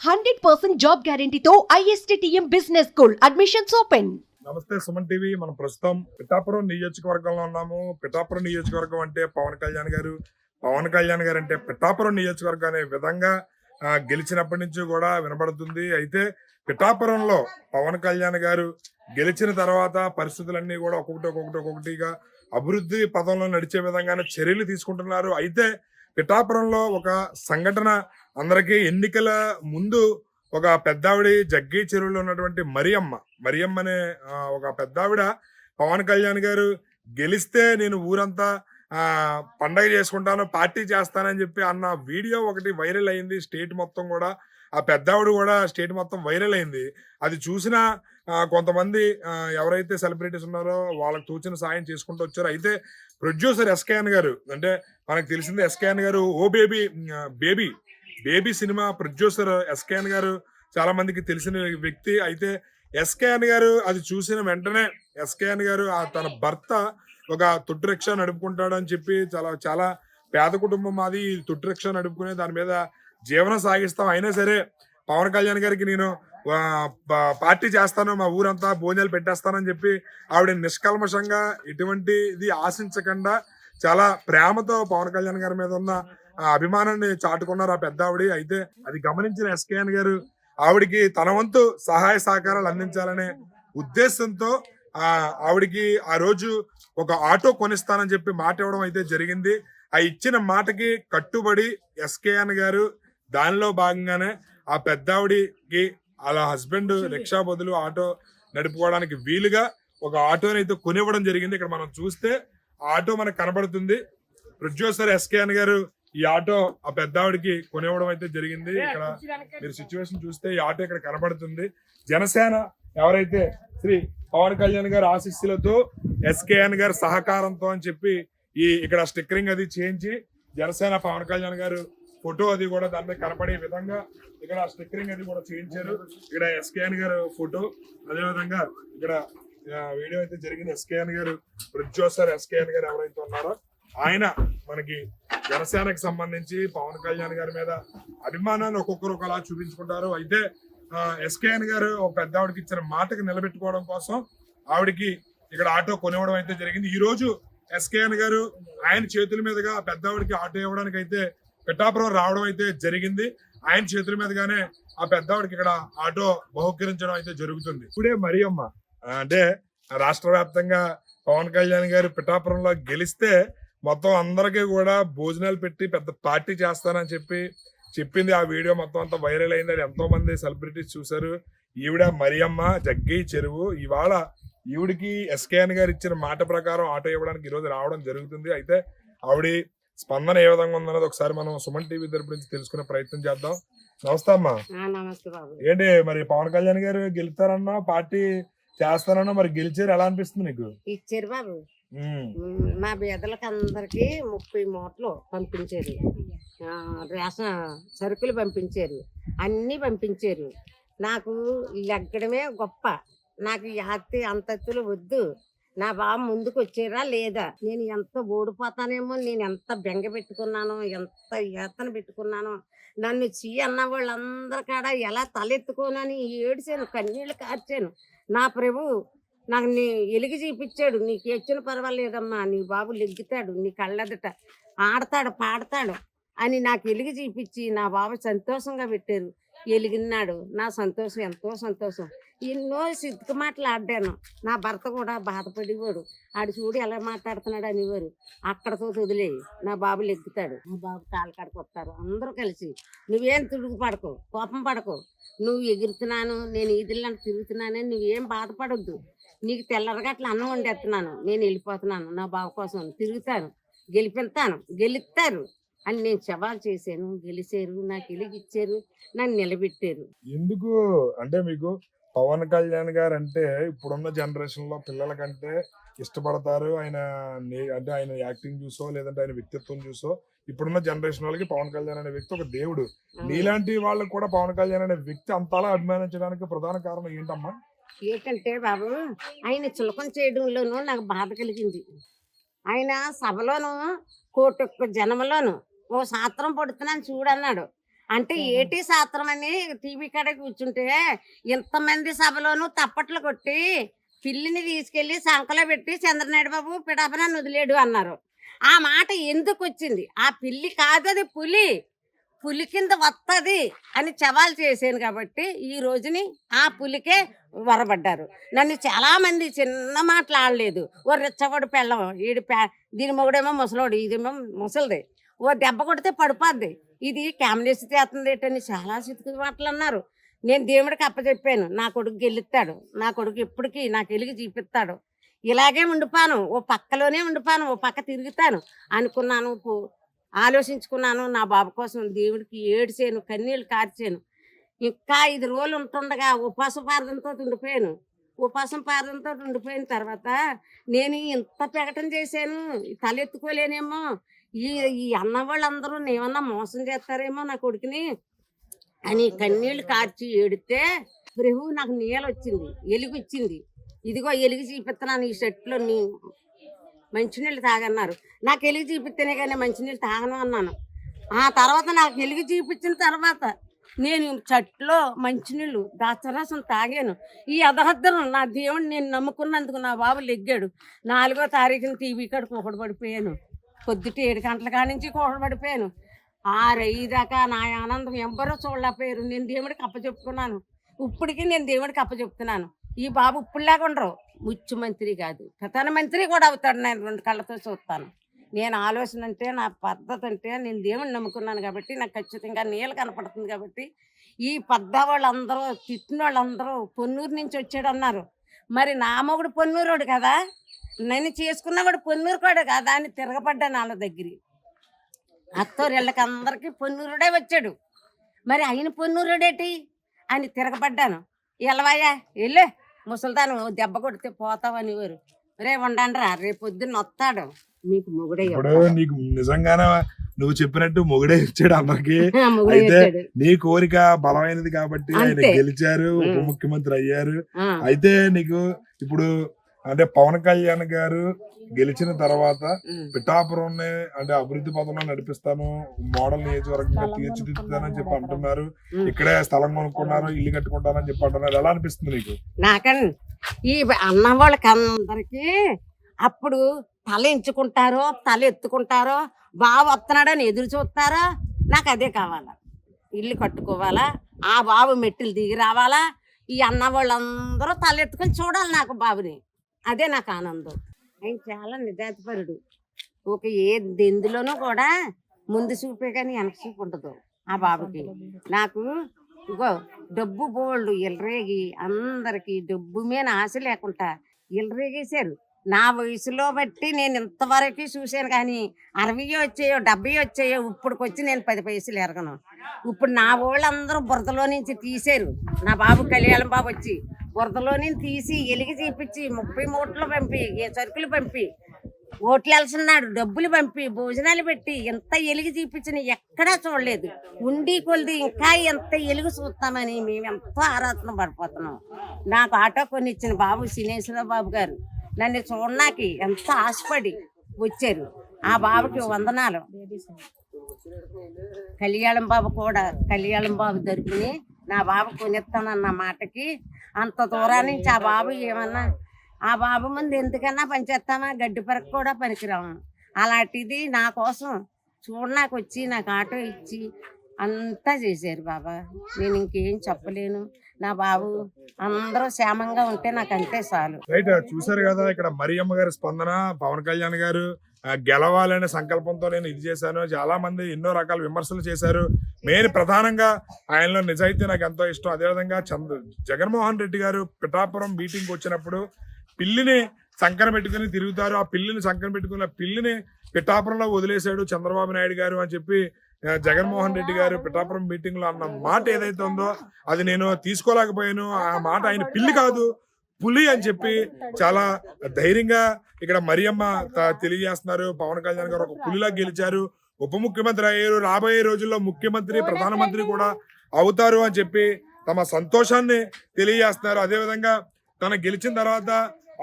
100% job గ్యారంటీతో ISTTM business school admissions open. నమస్తే Suman TV. మనం ప్రస్తుతం పిఠాపురం నియోజకవర్గంలో ఉన్నాము. పిఠాపురం నియోజకవర్గం అంటే పవన్ కళ్యాణ్ గారు. పవన్ కళ్యాణ్ గారు అంటే పిఠాపురం నియోజకవర్గం అనే విధంగా గెలిచినప్పటి నుంచి కూడా వినబడుతుంది. అయితే పిఠాపురంలో పవన్ కళ్యాణ్ గారు గెలిచిన తర్వాత పరిస్థితులన్నీ కూడా ఒక్కొక్కటిగా అభివృద్ధి పదంలో నడిచే విధంగానే చర్యలు తీసుకుంటున్నారు. అయితే పిఠాపురంలో ఒక సంఘటన అందరికీ ఎన్నికల ముందు ఒక పెద్దావిడి జగ్గి చెరువులో ఉన్నటువంటి మరియమ్మ అనే ఒక పెద్దావిడ పవన్ కళ్యాణ్ గారు గెలిస్తే నేను ఊరంతా పండగ చేసుకుంటాను, పార్టీ చేస్తానని చెప్పి అన్న వీడియో ఒకటి వైరల్ అయింది. స్టేట్ మొత్తం కూడా ఆ పెద్దావిడ కూడా స్టేట్ మొత్తం వైరల్ అయింది. అది చూసిన కొంతమంది ఎవరైతే సెలబ్రిటీస్ ఉన్నారో వాళ్ళకి తోచిన సాయం చేసుకుంటూ వచ్చారు. అయితే ప్రొడ్యూసర్ ఎస్కేఎన్ గారు, అంటే మనకు తెలిసింది ఎస్కేఎన్ గారు ఓ బేబీ సినిమా ప్రొడ్యూసర్ ఎస్కేఎన్ గారు చాలా మందికి తెలిసిన వ్యక్తి. అయితే ఎస్కేఎన్ గారు అది చూసిన వెంటనే ఎస్కేఎన్ గారు తన భర్త ఒక తుట్టు రిక్షా నడుపుకుంటాడు అని చెప్పి చాలా పేద కుటుంబం మాది, తుట్టు రిక్షా నడుపుకునే దాని మీద జీవనం సాగిస్తాం, అయినా సరే పవన్ కళ్యాణ్ గారికి నేను పార్టీ చేస్తాను, మా ఊరంతా భోజనాలు పెట్టేస్తానని చెప్పి ఆవిడ నిష్కల్మషంగా ఎటువంటిది ఆశించకుండా చాలా ప్రేమతో పవన్ కళ్యాణ్ గారి మీద ఉన్న అభిమానాన్ని చాటుకున్నారు ఆ పెద్ద ఆవిడ. అయితే అది గమనించిన ఎస్కేఎన్ గారు ఆవిడికి తన వంతు సహాయ సహకారాలు అందించాలనే ఉద్దేశంతో ఆవిడికి ఆ రోజు ఒక ఆటో కొనిస్తానని చెప్పి మాట ఇవ్వడం అయితే జరిగింది. ఆ ఇచ్చిన మాటకి కట్టుబడి ఎస్కేఎన్ గారు దానిలో భాగంగానే ఆ పెద్దావిడికి అలా హస్బెండ్ రిక్షా బదులు ఆటో నడుపుకోవడానికి వీలుగా ఒక ఆటోని అయితే కొనివ్వడం జరిగింది. ఇక్కడ మనం చూస్తే ఆటో మనకు కనబడుతుంది. ప్రొడ్యూసర్ ఎస్కేఎన్ గారు ఈ ఆటో ఆ పెద్దావిడికి కొనివ్వడం అయితే జరిగింది. ఇక్కడ మీరు సిచ్యువేషన్ చూస్తే ఈ ఆటో ఇక్కడ కనబడుతుంది. జనసేన ఎవరైతే శ్రీ పవన్ కళ్యాణ్ గారి ఆశీస్సులతో ఎస్కేఎన్ గారి సహకారంతో అని చెప్పి ఇక్కడ స్టిక్కరింగ్ అది చేయించి జనసేన పవన్ కళ్యాణ్ గారు ఫోటో అది కూడా దాని మీద కనపడే విధంగా ఇక్కడ స్టిక్కరింగ్ అది కూడా చేయించారు. ఇక్కడ ఎస్కేఎన్ గారు ఫోటో, అదేవిధంగా ఇక్కడ వీడియో అయితే జరిగింది. ఎస్కేఎన్ గారు ప్రొడ్యూసర్ ఎస్కేఎన్ గారు ఎవరైతే ఉన్నారో ఆయన మనకి జనసేనకు సంబంధించి పవన్ కళ్యాణ్ గారి మీద అభిమానాన్ని ఒక్కొక్కరు ఒకలా చూపించుకుంటారు. అయితే ఎస్కేఎన్ గారు ఒక పెద్దావిడికి ఇచ్చిన మాటకి నిలబెట్టుకోవడం కోసం ఆవిడికి ఇక్కడ ఆటో కొనివ్వడం అయితే జరిగింది. ఈ రోజు ఎస్కేఎన్ గారు ఆయన చేతుల మీదుగా పెద్దావిడికి ఆటో ఇవ్వడానికి అయితే పిఠాపురం రావడం అయితే జరిగింది. ఆయన చేతుల మీదుగానే ఆ పెద్దావిడికి ఇక్కడ ఆటో బహుకరించడం అయితే జరుగుతుంది. ఇప్పుడే మరియమ్మ అంటే రాష్ట్ర వ్యాప్తంగా పవన్ కళ్యాణ్ గారు పిఠాపురంలో గెలిస్తే మొత్తం అందరికీ కూడా భోజనాలు పెట్టి పెద్ద పార్టీ చేస్తానని చెప్పింది. ఆ వీడియో మొత్తం అంతా వైరల్ అయింది. అది ఎంతో మంది సెలబ్రిటీస్ చూశారు. ఈవిడ మరియమ్మ జగ్గి చెరువు. ఇవాళ ఈవిడికి ఎస్కేఎన్ గారు ఇచ్చిన మాట ప్రకారం ఆటో ఇవ్వడానికి ఈరోజు రావడం జరుగుతుంది. అయితే ఆవిడ స్పందన ఏ విధంగా ఉందన్నది ఒకసారి మనం సుమన్ టీవీ తరపు నుంచి తెలుసుకునే ప్రయత్నం చేద్దాం. నమస్తే అమ్మా. నమస్తే బాబు. ఏంటి మరి పవన్ కళ్యాణ్ గారు గెలుస్తారన్నా, పార్టీ చేస్తారన్నా, మరి గెలిచారు, ఎలా అనిపిస్తుంది నీకు? ఇచ్చారు బాబు. మా బీదలకు అందరికి 30 మూటలు పంపించారు, రేషన్ సరుకులు పంపించారు, అన్ని పంపించారు. నాకు లెగ్గడమే గొప్ప. నాకు ఆస్తి అంతస్తులు వద్దు. నా బాబు ముందుకు వచ్చారా లేదా, నేను ఎంత ఓడిపోతానేమో, నేను ఎంత బెంగ పెట్టుకున్నానో, ఎంత యాతన పెట్టుకున్నానో, నన్ను అన్న వాళ్ళందరి కాడ ఎలా తలెత్తుకోనని ఏడిచాను, కన్నీళ్ళు కార్చాను. నా ప్రభు నాకు ఎలుగు చూపించాడు. నీకు వచ్చిన పర్వాలేదమ్మా, నీ బాబు లెగ్గుతాడు, నీ కళ్ళెదట ఆడతాడు, పాడతాడు అని నాకు ఎలుగు చూపించి నా బాబు సంతోషంగా పెట్టారు. ఎలిగినాడు. నా సంతోషం ఎంతో సంతోషం. ఎన్నో సిద్ధు మాటలు ఆడాను. నా భర్త కూడా బాధపడేవాడు. ఆడు చూడు ఎలా మాట్లాడుతున్నాడు అనేవారు. అక్కడతో వదిలేయి, నా బాబు లెగ్గుతాడు, నా బాబు కాలు కాడికి వస్తారు అందరూ కలిసి. నువ్వేం తిరుగు పడకు, కోపం పడకు, నువ్వు ఎగురుతున్నాను, నేను ఈదిల్లాంటి తిరుగుతున్నానని నువ్వేం బాధపడొద్దు. నీకు తెల్లరగట్ల అన్నం వండేస్తున్నాను, నేను వెళ్ళిపోతున్నాను, నా బాబు కోసం తిరుగుతాను, గెలుస్తారు అని నేను సవాల్ చేశాను. గెలిచారు, నాకు ఎలిగిచ్చారు, నన్ను నిలబెట్టారు. ఎందుకు అంటే మీకు పవన్ కళ్యాణ్ గారు అంటే ఇప్పుడున్న జనరేషన్ లో పిల్లల కంటే ఇష్టపడతారు. అంటే ఆయన యాక్టింగ్ చూసో లేదంటే ఆయన వ్యక్తిత్వం చూసో ఇప్పుడున్న జనరేషన్ వాళ్ళకి పవన్ కళ్యాణ్ అనే వ్యక్తి ఒక దేవుడు. నీలాంటి వాళ్ళకి కూడా పవన్ కళ్యాణ్ అనే వ్యక్తి అంతలా అభిమానించడానికి ప్రధాన కారణం ఏంటమ్మా? ఏంటంటే బాబు, ఆయన చులకం చేయడంలోనూ నాకు బాధ కలిగింది. ఆయన సభలోను 1,00,00,000 జనంలోను ఓ శాస్త్రం పడుతున్నాను చూడన్నాడు. అంటే ఏటి శాస్త్రం అని టీవీ కాడ కూర్చుంటే ఇంతమంది సభలోనూ తప్పట్లు కొట్టి పిల్లిని తీసుకెళ్లి సంకలో పెట్టి చంద్రనాయుడు బాబు పిడాపన వదిలేడు అన్నారు. ఆ మాట ఎందుకు వచ్చింది? ఆ పిల్లి కాదు, అది పులి. పులి కింద వస్తుంది అని సవాల్ చేశాను కాబట్టి ఈ రోజుని ఆ పులికే వరబడ్డారు. నన్ను చాలా మంది చిన్న మాటలు ఆడలేదు. ఓ రెచ్చగొడు పెళ్ళం దీని మొగుడేమో ముసలోడు, ఇదేమో ముసలిది, ఓ దెబ్బ కొడితే పడిపోద్ది, ఇది క్యామ్నేసి చేస్తుంది ఏంటని చాలా చితుకు మాటలు అన్నారు. నేను దేవుడికి అప్పచెప్పాను, నా కొడుకు గెలుస్తాడు, నా కొడుకు ఎప్పటికీ నాకు వెలిగి చూపిస్తాడు, ఇలాగే ఉండిపాను, ఓ పక్కలోనే ఉండిపాను, ఓ పక్క తిరుగుతాను అనుకున్నాను. ఆలోచించుకున్నాను. నా బాబు కోసం దేవుడికి ఏడ్చాను, కన్నీళ్ళు కార్చాను. ఇంకా 5 రోజులు ఉంటుండగా ఉపాసం పారదంతో ఉండిపోయాను. ఉపాసం పారదంతో ఉండిపోయిన తర్వాత నేను ఇంత ప్రకటన చేశాను, తలెత్తుకోలేనేమో, ఈ అన్న వాళ్ళందరూ ఏమన్నా మోసం చేస్తారేమో నా కొడుకుని అని కన్నీళ్ళు కార్చి ఏడితే ప్రభు నాకు నీళ్ళు వచ్చింది, ఎలుగు వచ్చింది. ఇదిగో ఎలుగు చూపిస్తున్నాను, ఈ షర్ట్లో నీ మంచినీళ్ళు తాగన్నారు. నాకు ఎలుగు చూపిస్తేనే కానీ మంచినీళ్ళు తాగను అన్నాను. ఆ తర్వాత నాకు ఎలుగు చూపించిన తర్వాత నేను చెట్లో మంచినీళ్ళు దాచరసం తాగాను. ఈ అదహద్దరం నా దేవుడిని నేను నమ్ముకున్నందుకు నా బాబు లెగ్గాడు. 4వ తారీఖున టీవీ కాడ కూకడు పడిపోయాను. పొద్దుట 7 గంటల కాడ నుంచి కూకడు పడిపోయాను. 6 దాకా నా ఆనందం ఎవ్వరూ చూడలేకపోయారు. నేను దేవుడికి అప్పచెప్పుకున్నాను. ఇప్పటికీ నేను దేవుడికి అప్పచెప్తున్నాను. ఈ బాబు ఇప్పుడులాగా ఉండరు, ముఖ్యమంత్రి కాదు ప్రధానమంత్రి కూడా అవుతాడు. నేను 2 కళ్ళతో చూస్తాను. నేను ఆలోచన అంటే, నా పద్ధతి అంటే, నేను దేవుడిని నమ్ముకున్నాను కాబట్టి నాకు ఖచ్చితంగా నీళ్ళు కనపడుతుంది. కాబట్టి ఈ పెద్ద వాళ్ళందరూ తిట్టిన వాళ్ళందరూ పొన్నూరు నుంచి వచ్చాడు అన్నారు. మరి నా మొగుడు పొన్నూరోడు కదా, నేను చేసుకున్నవాడు పొన్నూరు కూడా కదా అని తిరగబడ్డాను వాళ్ళ దగ్గర. అత్తోరిళ్ళకి అందరికీ పొన్నూరుడే వచ్చాడు, మరి ఆయన పొన్నూరుడేటి అని తిరగబడ్డాను. ఎలవయ్యా వెళ్ళు, ముసలిదాను దెబ్బ కొడితే పోతావని వారు. రే ఉండండి రా, రేపు పొద్దున్న వస్తాడు మీకు మొగుడే. ఇప్పుడు నీకు నిజంగానే నువ్వు చెప్పినట్టు మొగుడే ఇచ్చాడు అందరికి. అయితే నీ కోరిక బలమైనది కాబట్టి ఆయన గెలిచారు, ఉప ముఖ్యమంత్రి అయ్యారు. అయితే నీకు ఇప్పుడు అంటే పవన్ కళ్యాణ్ గారు గెలిచిన తర్వాత పిఠాపురం అంటే అభివృద్ధి పథంలో నడిపిస్తాను, మోడల్ నియోజకవర్గంగా తీర్చిదిద్దుతానని చెప్పి అంటున్నారు. ఇక్కడే స్థలం కొనుక్కున్నారు, ఇల్లు కట్టుకుంటానని చెప్పి అంటున్నారు. ఎలా అనిపిస్తుంది నీకు? నాకని ఈ అన్న వాళ్ళకి అందరికి అప్పుడు తల ఎంచుకుంటారో, తల ఎత్తుకుంటారో, బాబు వస్తున్నాడని ఎదురు చూస్తారో. నాకు అదే కావాలా, ఇల్లు కట్టుకోవాలా, ఆ బాబు మెట్టులు దిగి రావాలా, ఈ అన్న వాళ్ళందరూ తల ఎత్తుకొని చూడాలి నాకు బాబుని. అదే నాకు ఆనందం. ఆయన చాలా నిజాయితీపరుడు. ఒక ఎందులోనూ కూడా ముందు చూపే కానీ వెనక చూపు ఉండదు ఆ బాబుకి. నాకు ఇగో డబ్బు బోల్డ్ ఎల్రేగి అందరికి డబ్బు మీద ఆశ లేకుండా ఎల్రేగేశారు. నా వయసులో బట్టి నేను ఇంతవరకు చూశాను కానీ 60 వచ్చాయో 70 వచ్చాయో, ఇప్పుడుకొచ్చి నేను 10 పైసలు ఎరగను. ఇప్పుడు నా వాళ్ళందరూ బురదలో నుంచి తీశారు. నా బాబు కళ్యాణం బాబు వచ్చి బురదలో నుంచి తీసి ఎలిగి చూపించి 30 మూటలు పంపి, సరుకులు పంపి, ఓట్లు వెళ్తున్నాడు, డబ్బులు పంపి, భోజనాలు పెట్టి ఎంత ఎలుగు చూపించిన ఎక్కడా చూడలేదు. ఉండి కొలిది ఇంకా ఎంత ఎలుగు చూస్తామని మేము ఎంతో ఆరాధన పడిపోతున్నాం. నాకు ఆటో కొని ఇచ్చిన బాబు సినేశ్వర బాబు గారు నన్ను చూడడానికి ఎంత ఆశపడి వచ్చారు. ఆ బాబుకి వందనాలు. కళ్యాణం బాబు కూడా, కళ్యాణం బాబు తరపుని నా బాబు కొనిస్తానన్న మాటకి అంత దూరం నుంచి ఆ బాబు ఏమన్నా, ఆ బాబు ముందు ఎందుకన్నా పనిచేస్తామా, గడ్డి పరకు కూడా పనికిరాము. అలాంటిది నా కోసం చూడడానికి వచ్చి నాకు ఆటో ఇచ్చి అంతా చేశారు బాబా. నేను ఇంకేం చెప్పలేను. నా బాబు అందరూ క్షేమంగా ఉంటే నాకు అంతే చాలు. రైట్, చూసారు కదా ఇక్కడ మరియమ్మ గారి స్పందన. పవన్ కళ్యాణ్ గారు గెలవాలనే సంకల్పంతో నేను ఇది చేశాను. చాలా మంది ఎన్నో రకాల విమర్శలు చేశారు. మెయిన్ ప్రధానంగా ఆయనలో నిజాయితీ నాకు ఎంతో ఇష్టం. అదేవిధంగా జగన్మోహన్ రెడ్డి గారు పిఠాపురం మీటింగ్ వచ్చినప్పుడు పిల్లిని సంకన పెట్టుకుని తిరుగుతారు, ఆ పిల్లిని సంకన పెట్టుకుని ఆ పిల్లిని పిఠాపురంలో వదిలేశాడు చంద్రబాబు నాయుడు గారు అని చెప్పి జగన్మోహన్ రెడ్డి గారు పిఠాపురం మీటింగ్ లో అన్న మాట ఏదైతే ఉందో అది నేను తీసుకోలేకపోయాను. ఆ మాట ఆయన పిల్లి కాదు పులి అని చెప్పి చాలా ధైర్యంగా ఇక్కడ మరియమ్మ తెలియజేస్తున్నారు. పవన్ కళ్యాణ్ గారు ఒక పులిలా గెలిచారు, ఉప ముఖ్యమంత్రి అయ్యారు, రాబోయే రోజుల్లో ముఖ్యమంత్రి ప్రధానమంత్రి కూడా అవుతారు అని చెప్పి తమ సంతోషాన్ని తెలియజేస్తున్నారు. అదేవిధంగా తన గెలిచిన తర్వాత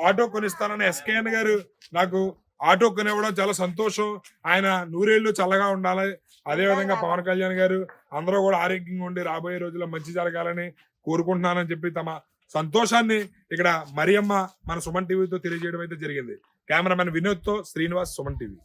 ఆటో కొనిస్తానని ఎస్కేఎన్ గారు నాకు ఆటో కొనివ్వడం చాలా సంతోషం. ఆయన నూరేళ్లు చల్లగా ఉండాలి. అదే విధంగా పవన్ కళ్యాణ్ గారు అందరూ కూడా ఆరోగ్యంగా ఉండి రాబోయే రోజుల్లో మంచి జరగాలని కోరుకుంటున్నానని చెప్పి తమ సంతోషాన్ని ఇక్కడ మరియమ్మ మన సుమన్ టీవీతో తెలియజేయడం అయితే జరిగింది. కెమెరామెన్ వినోద్ తో శ్రీనివాస్, సుమన్ టీవీ.